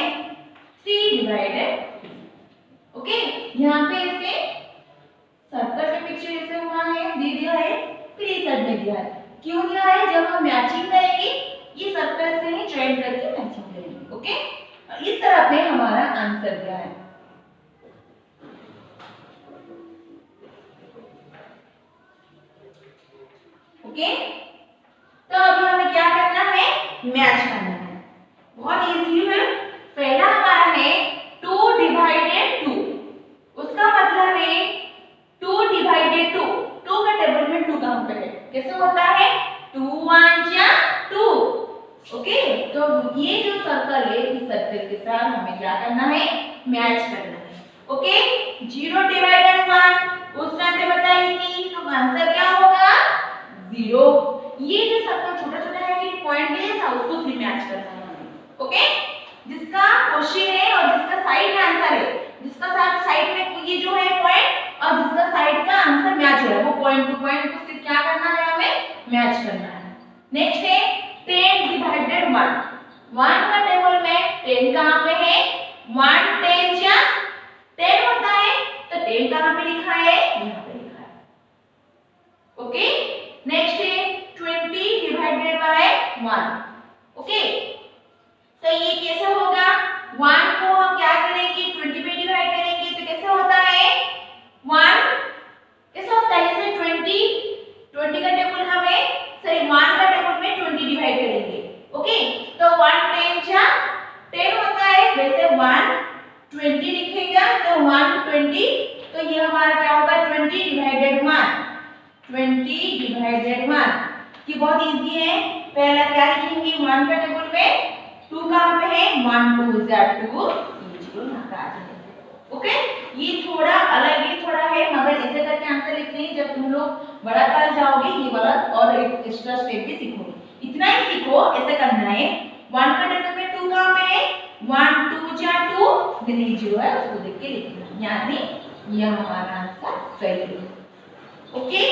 Speaker 1: 3 डिवाइडेड 2, ओके। यहाँ पे ऐसे सर्कल का पिक्चर ऐसे हुआ है, दे दिया है, फिर इस साइड में दिया है। क्यों दिया है, जब हम मैचिंग करेंगे ये सर्कल से ही ज्वाइन करके मैचिंग करेंगे, ओके। इस तरह पे हमारा आंसर दिया है। ओके, तो अभी हमें क्या करना है, मैच करना है। बहुत इजी है। पहला हमारा है 2 डिवाइडेड 2, उसका मतलब है 2 डिवाइडेड 2, 2 का टेबल में 2 कहां पे है, कैसे होता है, 2 1 जा 2, ओके। तो ये जो सर्कल है, इस सर्कल के साथ हमें क्या करना है, मैच करना है, ओके। 0 डिवाइडेड 1 उस टाइम पे बताई थी, तो आंसर क्या होगा, 0। ये जो सर्कल छोटा छोटा है, ये पॉइंट है, उसको भी मैच करना है, ओके। जिसका क्वेश्चन है और जिसका साइड में आंसर है, जिसका साइड में ये जो है पॉइंट और जिसका साइड का आंसर मैच हो रहा है, वो पॉइंट टू पॉइंट को सिर्फ क्या करना है, हमें मैच करना है। नेक्स्ट है 10 डिवाइडेड 1, 1 का टेबल में 10 कहां पे है, 1 10 जा 10 होता है, तो 10 कहां पे लिखा है, यहां पे लिखा है, ओके। नेक्स्ट है 20 डिवाइडेड बाय 1, ओके। तो ये कैसे होगा, 1 को हम क्या करेंगे, 20 पे डिवाइड करेंगे, तो कैसे होता है, 1 कैसे होता है, जैसे 20 का टेबल हमें, सॉरी 1 का टेबल में 20 डिवाइड करेंगे, ओके। 20, तो ये हमारा क्या होगा 20 डिवाइडेड 1, 20 डिवाइडेड 1। ये बहुत इजी है। पहला क्या लिखेंगे 1 का टेबल में, 2 कहां पे है, 1 2 जा 2, ये 0 यहां पे आ जाएगा। ओके, ये थोड़ा अलग ही थोड़ा है, मगर ऐसे करके आंसर लिखते हैं। जब तुम लोग बड़ा क्लास जाओगे ये वाला और एक एक्स्ट्रा स्टेप भी सीखोगे। इतना ही सीखो, ऐसे करना है। 1 का टेबल में 2 कहां पे है, 1 2 जा 2, देन 0 है, उसको देख के लिखना, यानी ये हमारा आंसर सही है। ओके,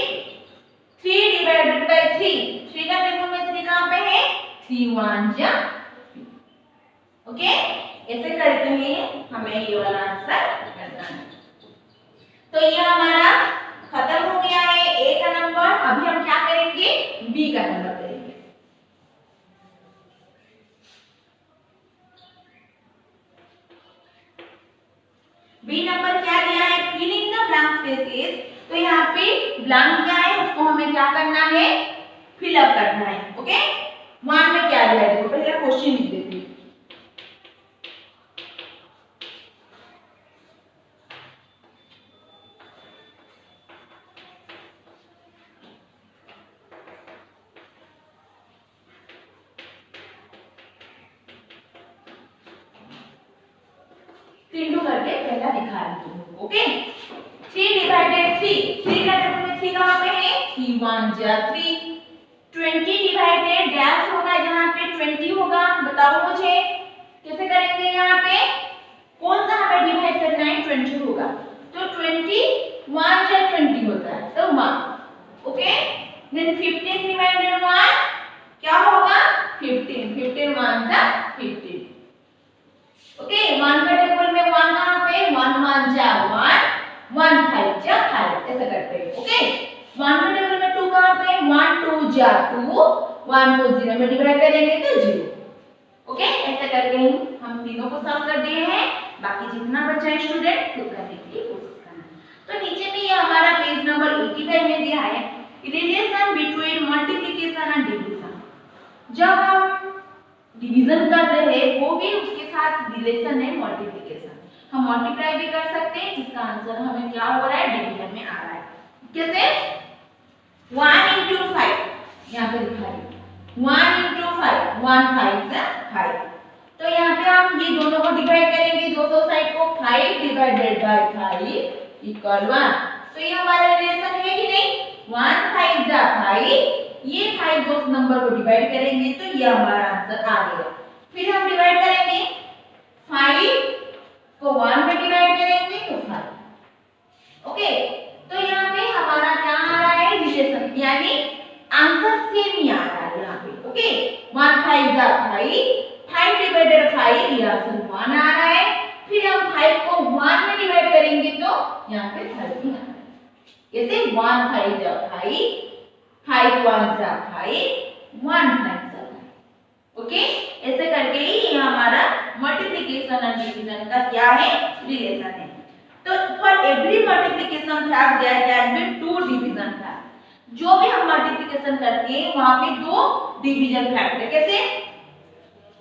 Speaker 1: 3 डिवाइडेड बाय 3, 3 का टेबल में 3 कहां पे है, 3 1 जा 3। ओके, ऐसे करके ही हमें ये वाला आंसर करना है। तो ये हमारा खत्म हो गया है ए का नंबर। अभी हम क्या करेंगे, बी का नंबर करेंगे। बी नंबर क्या दिया है, fill in the blank spaces. तो यहाँ पे ब्लैंक क्या है, उसको हमें क्या करना है, फिल अप करना है। ओके, 1 में क्या दिया है, देखो पहले क्वेश्चन लिख देते हैं। तीनों करके पहला दिखा रही हूं। ओके, 3 डिवाइडेड 3, 3 का टेबल में 3 कहां पे है, 3 1 जा 3। 20 डिवाइडेड डैश होगा, यहाँ पे 20 होगा। बताओ मुझे कैसे करेंगे, यहाँ पे कौन सा हमें डिवाइड करना है, 20 होगा। तो 20 1 जा 20 होता है, तो 1। ओके, देन 15 डिवाइडेड 1 क्या होगा, 15, 15 1 जा 15। ओके, 1 का टेबल में 1 कहां पे, 1 1 जा 1, 1 5 जा 5, ऐसा करते हैं। ओके, 1 का टेबल में 2 कहां पे, 1 2 जा 2, 1 को 0 में डिवाइड करेंगे तो 0। ओके, ऐसे करके हम तीनों को सॉल्व कर दिए हैं। बाकी जितना बचा है स्टूडेंट खुद करने के लिए कोशिश करना। तो नीचे में ये हमारा पेज नंबर 85 में दिया है relation between multiplication and division. जब हम डिवीजन कर रहे हैं वो भी उसके साथ रिलेशन है मल्टीप्लिकेशन। हम मल्टीप्लाई भी कर सकते हैं, जिसका आंसर हमें क्या हो रहा है, डिवीजन में आ रहा है। कैसे, 1 into 5 यहाँ पे दिखा रही हूँ, 1 into 5, 1 5 जा 5। तो यहाँ पे हम ये दोनों को डिवाइड करेंगे, दोनों साइड को, 5 डिवाइडेड बाय 5 इक्वल 1। तो ये हमारा रिलेशन है कि नहीं, 1 5 जा 5, ये 5 दो नंबर को डिवाइड करेंगे तो ये हमारा आंसर आ गया। फिर हम डिवाइड करेंगे, 5 को 1 में डिवाइड करेंगे तो 5। ओके, तो यहाँ पे हमारा क्या आ रहा है, रिलेशन, यानी आंसर सेम ही आ रहा है यहाँ पे। ओके, 1 5 जा 5, 5 डिवाइडेड 5, ये आंसर 1 आ रहा है। फिर हम 5 को 1 में डिवाइड करेंगे तो यहाँ पे 5 ही आ रहा है। जैसे 1 5 जा 5, 5 1 जा 5, 1 5 जा 5। ओके, ऐसे करके ही ये हमारा मल्टीप्लिकेशन एंड डिवीजन का क्या है, रिलेशन है। तो for every multiplication fact there can be 2 division fact. जो भी हम मल्टीप्लिकेशन करते हैं वहां पे 2 डिवीजन फैक्ट है। कैसे,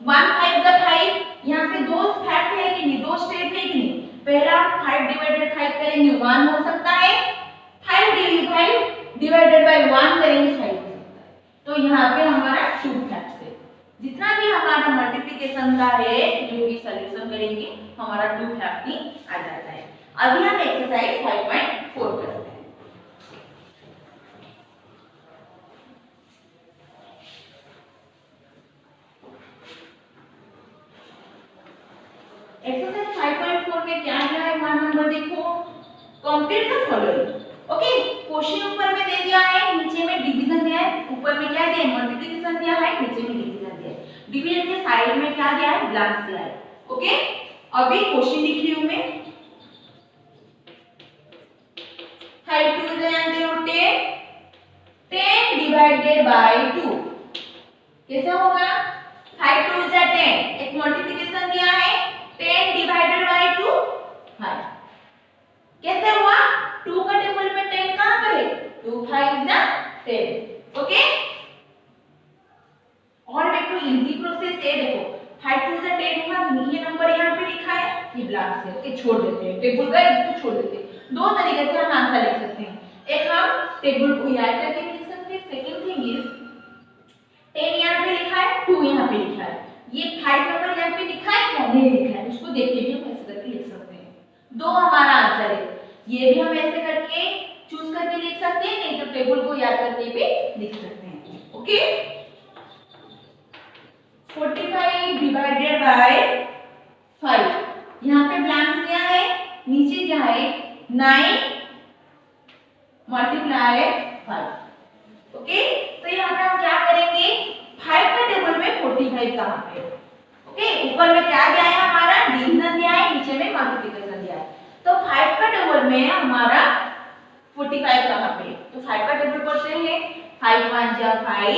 Speaker 1: 1 5 जा 5, यहाँ पे 2 फैक्ट है कि नहीं, 2 स्टेप है कि नहीं। पहला 5 डिवाइडेड 5 करेंगे 1 हो सकता है, 5 डिवाइडेड बाय 1 करेंगे 5 हो सकता है। तो यहाँ पे हमारा 2 फैक्ट्स है। जितना भी हमारा मल्टीप्लिकेशन का है जो भी सॉल्यूशन करेंगे हमारा 2 फैक्ट ही आ जाता है। अभी हम एक्सरसाइज 5.4 करते हैं। एक्सरसाइज 5.4 में क्या है, 1 नंबर देखो, complete the following. Okay, question ऊपर में दे दिया है, नीचे में डिवीजन दिया है। ऊपर में क्या दिया है, मल्टीप्लिकेशन दिया है, नीचे में डिवीजन दिया है। डिवीजन के साइड में क्या दिया है, ब्लैंक दिया है। ओके, अभी क्वेश्चन लिख रही हूं मैं। 5 2 10 डिवाइडेड बाय 2 कैसे होगा, 5 2 10, एक मल्टीप्लिकेशन दिया है, 10 डिवाइडेड बाय 2 5। कैसे हुआ, 2 का टेबल में 10 कहां पर है, 2 5 जा 10। ओके, और देखो इजी प्रोसेस है। देखो 5 2 जा 10 हुआ, ये नंबर यहाँ पे लिखा है, ये ब्लैंक से। ओके, छोड़ देते हैं टेबल का एक छोड़ देते हैं। दो तरीके से हम आंसर लिख सकते हैं, एक हम टेबल को याद करके लिख सकते हैं, सेकंड थिंग इज 10 यहाँ पे लिखा है, 2 यहाँ पे लिखा है, ये 5 नंबर यहाँ पे लिखा है क्या नहीं लिखा है, उसको देख के भी हम ऐसे करके लिख सकते हैं। दो हमारा आंसर है, ये भी हम ऐसे करके चूज करके लिख सकते हैं, नहीं तो टेबल को याद करके भी लिख सकते हैं। ओके, 45 डिवाइडेड बाय 5, यहाँ पे ब्लैंक्स क्या है, नीचे क्या है 9 मल्टीप्लाई 5। ओके, तो यहाँ पे हम क्या करेंगे, 5 का टेबल में 45 कहाँ पे, ओके, ऊपर में क्या दिया है हमारा डिवीजन दिया है, नीचे में मल्टीप्लिकेशन दिया है, तो 5 का टेबल में हमारा 45 कहाँ पे, तो 5 का टेबल करते हैं, 5 1 जा 5,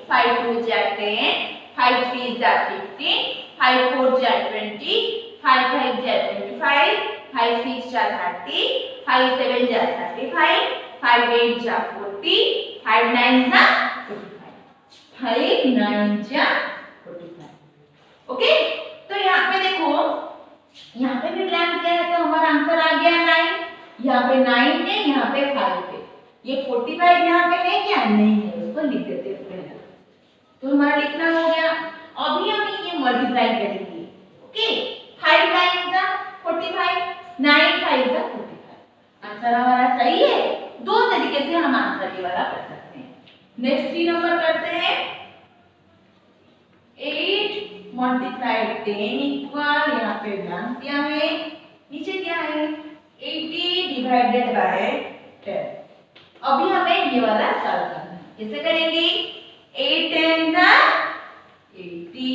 Speaker 1: 5 2 जा 10, 5 3 जा 15, 5 4 जा 20, 5 5 जा 25, 5 6 जा 30, 5 7 जा 35, 5 8 जा 40, 5 9 जा 45, 5 9 जा 45। ओके, तो यहाँ पे देखो, यहाँ पे भी ब्लैंक दिया है तो हमारा आंसर आ गया 9, यहाँ पे 9 है, यहाँ पे 5 है, ये 45 यहाँ पे है क्या नहीं है, उसको लिख देते हैं पहले, तो हमारा लिखना हो गया। अभी हम ये मल्टीप्लाई करेंगे, ओके, 5 9 जा 45, 9 5 जा 45, आंसर हमारा सही है। दो तरीके से हम आंसर ये वाला कर सकते हैं। नेक्स्ट 3 नंबर करते हैं, 8 मल्टीप्लाई 10 इक्वल, यहाँ पे ब्लैंक दिया है, नीचे क्या है 80 डिवाइडेड बाय 10। अभी हमें ये वाला सॉल्व करना है, कैसे करेंगे, 8 10 जा 80,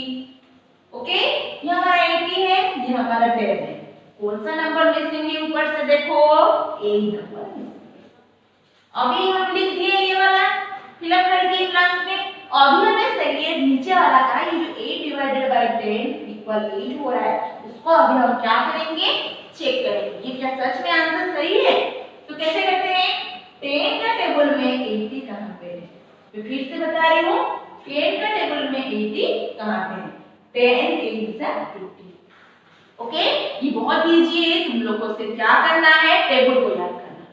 Speaker 1: ओके, ये हमारा 80 है, ये हमारा 10 है, कौन सा नंबर मिसिंग है ऊपर से देखो, ए नंबर मिसिंग। अभी हम लिख दिए ये वाला, फिलअप कर दिए ब्लैंक्स में। अभी हमें सही है नीचे वाला का, ये जो 8 डिवाइडेड बाय 10 इक्वल 8 हो रहा है, उसको अभी हम क्या करेंगे, चेक करेंगे ये क्या सच में आंसर सही है। तो कैसे करते हैं, 10 का टेबल में 80 कहाँ पे है, तो फिर से बता रही हूँ, 10 का टेबल में 80 कहाँ पे है, 10 8 जा 50। ओके, ये बहुत इजी है, तुम लोगों से क्या करना है, टेबल को याद करना,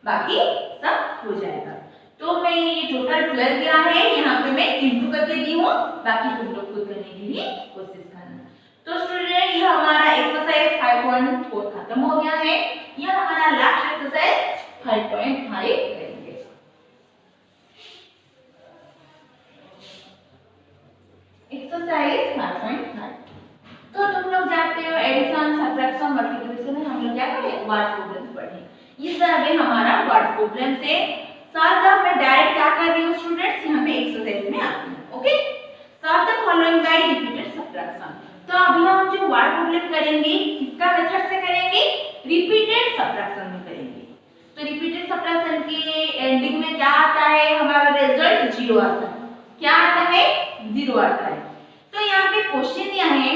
Speaker 1: बाकी सब हो जाएगा। तो मैं ये टोटल 12 दिया है, यहाँ पे मैं इंटू करके दी हूँ, बाकी तुम लोग खुद करने के लिए कोशिश करना। तो स्टूडेंट ये हमारा एक्सरसाइज 5.4 खत्म हो गया है, यह हमारा लास्ट एक्सरसाइज 5.5 करेंगे। एक्सरसाइज 5.5, तो तुम लोग जानते हो एडिशन सब्ट्रैक्शन मल्टीप्लिकेशन में हम लोग क्या करें, वर्ड प्रॉब्लम्स पढ़े, ये सब है हमारा वर्ड प्रॉब्लम से। साथ में मैं डायरेक्ट क्या कर रही हूँ स्टूडेंट्स, यहाँ पे एक्सरसाइज में आती हूँ। ओके, साथ में फॉलोइंग बाय रिपीटेड सब्ट्रैक्शन। तो अभी हम जो वर्ड प्रॉब्लम करेंगे किसका मेथड से करेंगे, रिपीटेड सब्ट्रैक्शन में करेंगे। तो रिपीटेड सब्ट्रैक्शन के एंडिंग में क्या आता है, हमारा रिजल्ट 0 आता है, क्या आता है 0 आता है। तो यहाँ पे क्वेश्चन दिया है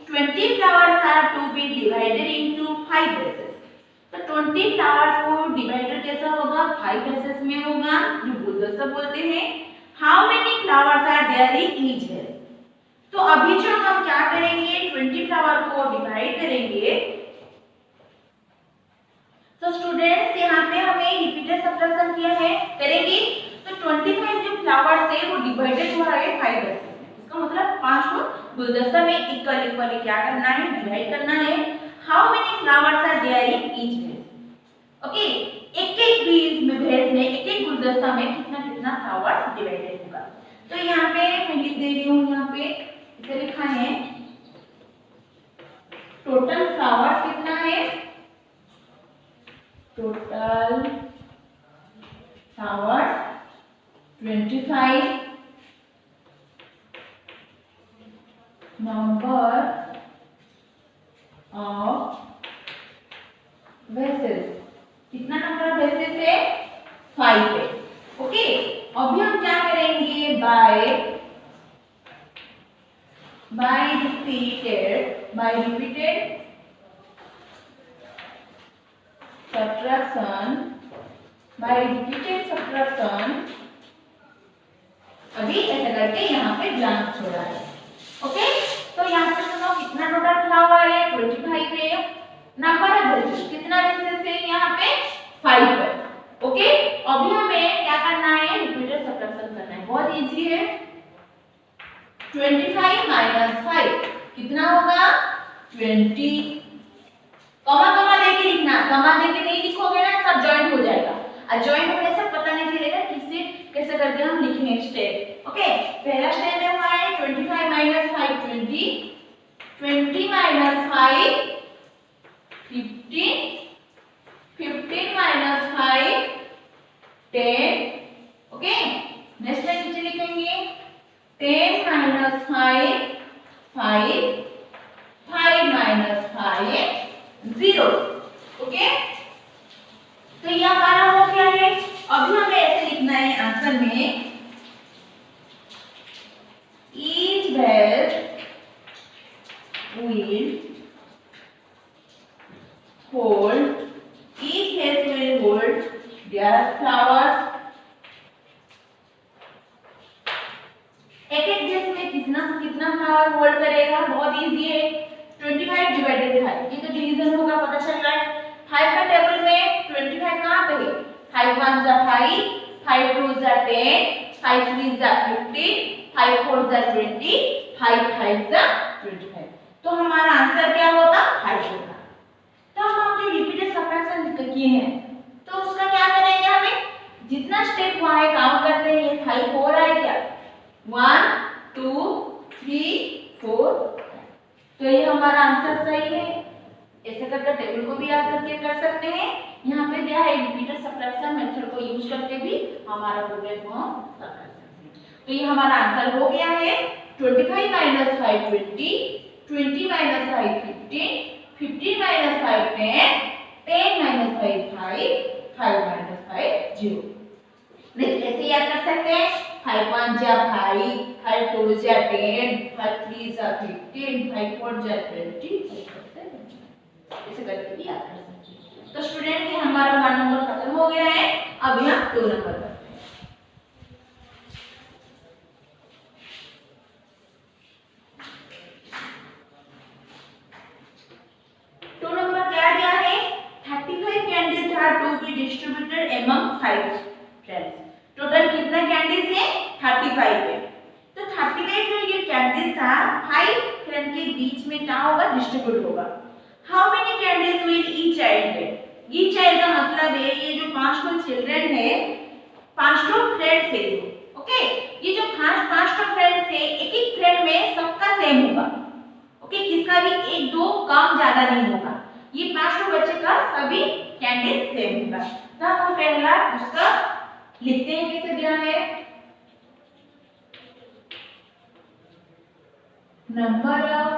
Speaker 1: 20 flowers are to be divided into 5 vases. तो 20 फ्लावर्स को डिवाइडेड कैसा होगा, 5 बेसेस में होगा, जो गुलदस्ता बोलते हैं। How many flowers are there in each vase. तो अभी जो हम क्या करेंगे, 20 फ्लावर को डिवाइड करेंगे। तो स्टूडेंट्स यहाँ पे हमें रिपीटेड सब्ट्रैक्शन किया है, करेंगे तो 25 जो फ्लावर्स है वो डिवाइडेड हो रहा है 5 बेसेस में, इसका मतलब 5 को गुलदस्ता में इक्वली क्या करना है, डिवाइड करना है। How many flowers are there in each vase. Okay, एक-एक बीज में बेस में एक-एक गुलदस्ता में कितना फ्लावर्स डिवाइडेड होगा। तो यहाँ पे मैं लिख दे रही हूँ, यहाँ पे इसे लिखा है टोटल फ्लावर्स कितना है, टोटल फ्लावर्स 25, नंबर ऑफ वेसेस, कितना नंबर ऑफ वेसेस है 5 है। ओके, अभी हम क्या करेंगे, बाय रिपीटेड सब्ट्रैक्शन, अभी ऐसा करके यहाँ पे ब्लैंक छोड़ा है। ओके, तो यहाँ पे सुनो कितना टोटल फ्लावर है 25 है, नंबर ऑफ बेसिस, कितना बेसिस है यहाँ पे 5 है। ओके, अभी हमें क्या करना है, रिपीटेड सब्ट्रैक्शन करना है, बहुत इजी है। 25 माइनस 5 कितना होगा 20। कॉमा कॉमा देके लिखना, कॉमा देके नहीं लिखोगे ना सब जॉइंट हो जाएगा, और जॉइंट होने से पता नहीं चलेगा किससे कैसे करके हम लिखेंगे स्टेप। ओके, पहला स्टेप में हुआ है 25 minus 5 20, 20 minus 5 15, 15 minus 5 10। Okay, next में नीचे लिखेंगे 10 माइनस 5 5, 5 माइनस 5 0। ओके, तो ये हमारा हो गया है। अभी हमें ऐसे लिखना है आंसर में, each vase will hold, each vase will hold their flowers। एक एक वेस में कितना कितना फ्लावर होल्ड करेगा, बहुत इजी है। 25 डिवाइडेड 5, ये तो डिवीजन होगा, पता चल रहा है। 5 का टेबल में 25 कहां पे है, 5 1 जा 5, 5 2 जा 10, 5 3 जा 15, 5 4 जा 20, 5 5 जा 25। तो हमारा आंसर क्या होगा 5 होगा। तो हम जो रिपीटेड सब्ट्रैक्शन किए हैं तो उसका क्या करेंगे, हमें जितना स्टेप हुआ है काउंट करते हैं। ये 5 हो रहा है क्या, 1 2 3 4। तो ये हमारा आंसर सही है। ऐसे करके टेबल को भी याद करके कर सकते हैं। यहाँ पे क्या है, रिपीटेड सब्ट्रैक्शन मेथड को यूज करके भी हमारा प्रोग्राम को कर सकते हैं। तो ये हमारा आंसर हो गया है 25 minus 5 20, 20 minus 5 15, 15 minus 5 10, 10 minus 5 5, 5 minus 5 0। ऐसे याद कर सकते हैं, 5 1 जा 5, 5 2 जा 10, 5 3 जा 15, 5 4 जा 20, ऐसे करके भी याद कर सकते हैं। तो स्टूडेंट ये हमारा 1 नंबर खत्म हो गया है। अब यहाँ 2 नंबर करते हैं। टू नंबर क्या दिया है, 35 candies are to be distributed among 5 friends. Total कितना कैंडीज है 35 है। तो 35 जो ये कैंडीज था 5 फ्रेंड के बीच में क्या होगा, डिस्ट्रीब्यूट होगा। How many candies will each child gate, each child का मतलब है ये जो 5 चिल्ड्रन है, 5 फ्रेंड्स है। ओके, ये जो 5 फ्रेंड्स है, एक एक फ्रेंड में सबका सेम होगा। ओके, किसका भी 1 2 कम ज्यादा नहीं होगा। ये 5 बच्चे का सभी कैंडीज सेम होगा। तो हम पहला उसका लिखते हैं, कैसे दिया है, नंबर ऑफ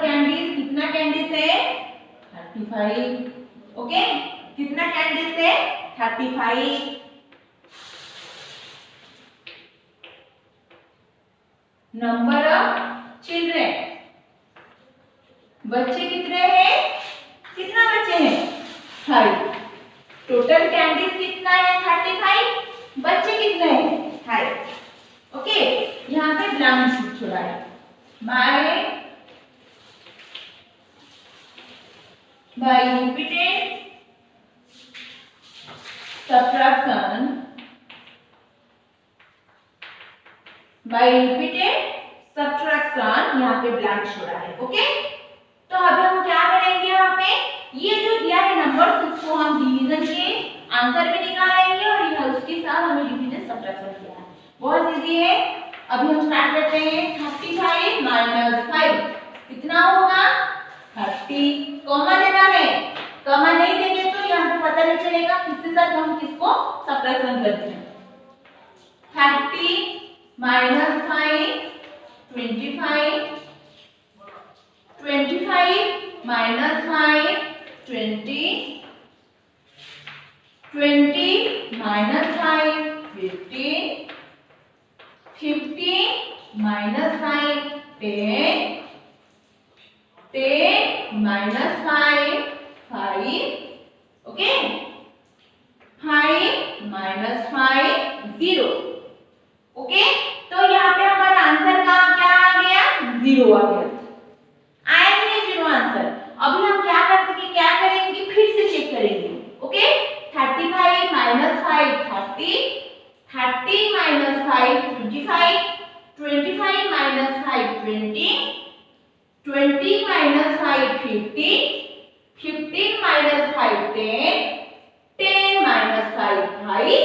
Speaker 1: कैंडीज, कितना कैंडीज है 35। ओके, कितना कैंडीज है 35। नंबर ऑफ चिल्ड्रन, बच्चे कितने हैं, कितना बच्चे हैं 5। टोटल कैंडीज कितना है 35, बच्चे कितने हैं 5। ओके, यहाँ पे ब्लैंक शीट छोड़ा है। by repeated subtraction, by repeated subtraction यहाँ पे ब्लैंक छोड़ा है। ओके, तो अभी हम क्या करेंगे, यहाँ पे ये जो दिया है नंबर उसको हम डिवीजन के आंसर भी निकालेंगे और यह उसके साथ हमें रिपीटेड सब्ट्रैक्शन किया है, बहुत इजी है। अभी हम स्टार्ट करते हैं। 35 माइनस 5 कितना होगा 30। कॉमा देना है, कॉमा नहीं देंगे तो यहाँ पे पता नहीं चलेगा किसके साथ हम किसको सब्ट्रैक्शन करते हैं। 30 minus 5 25, 25 minus 5 20, 20 minus 5 15, 15 minus 5 10, 10 minus 5 5। Okay, 5 minus 5 0। Okay, तो यहाँ पे हमारा आंसर का क्या आ गया 0 आ गया, आया कि नहीं 0 आंसर। अभी हम क्या करेंगे फिर से चेक करेंगे। Okay 35 minus 5 30, 30 minus 5 25, 25 minus 5 20, 20 minus 5 15, 15 minus 5 10, 10 minus 5 5,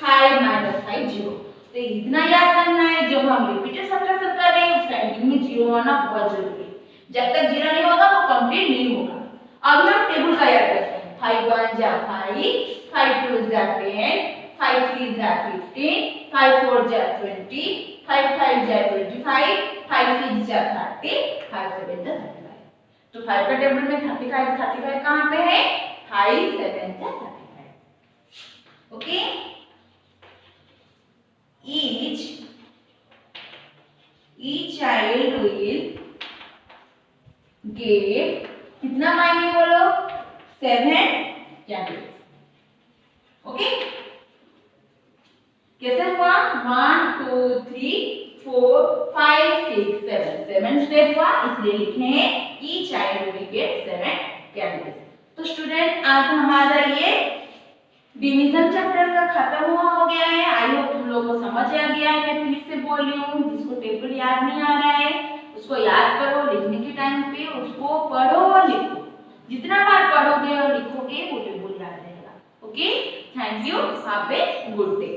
Speaker 1: 5 minus 5 0। तो इतना याद करना है, जब हम रिपीटेड सबट्रैक्शन कर रहे हैं उस टाइम में 0 आना बहुत जरूरी है। जब तक 0 नहीं होगा वो कंप्लीट नहीं होगा। अब हम टेबल का याद करते हैं। 5 1 जा 5, 5 2 जा 10, 5 3 जा 15, 5 4 जा 20, 5 5 जा 25, 5 6 जा 30, 5 7 जा 35। तो 5 का टेबल में 35 35 कहां पे है? 5 7 जा 35। Okay each child will give कितना मांगे बोलो? 7 कैंडल्स। ओके कैसे हुआ? 1 2 3 4 5 6 7 7 स्टेप हुआ, इसलिए लिखे हैं each child will get 7 candles. तो स्टूडेंट आज हमारा ये डिवीजन चैप्टर का खत्म हो गया है। आई होप तुम लोगों को समझ आ गया है। मैं फिर से बोल रही हूँ, जिसको टेबल याद नहीं आ रहा है उसको याद करो, लिखने के टाइम पे उसको पढ़ो और लिखो। जितना बार पढ़ोगे और लिखोगे वो टेबल याद रहेगा। Okay thank you, have a good day.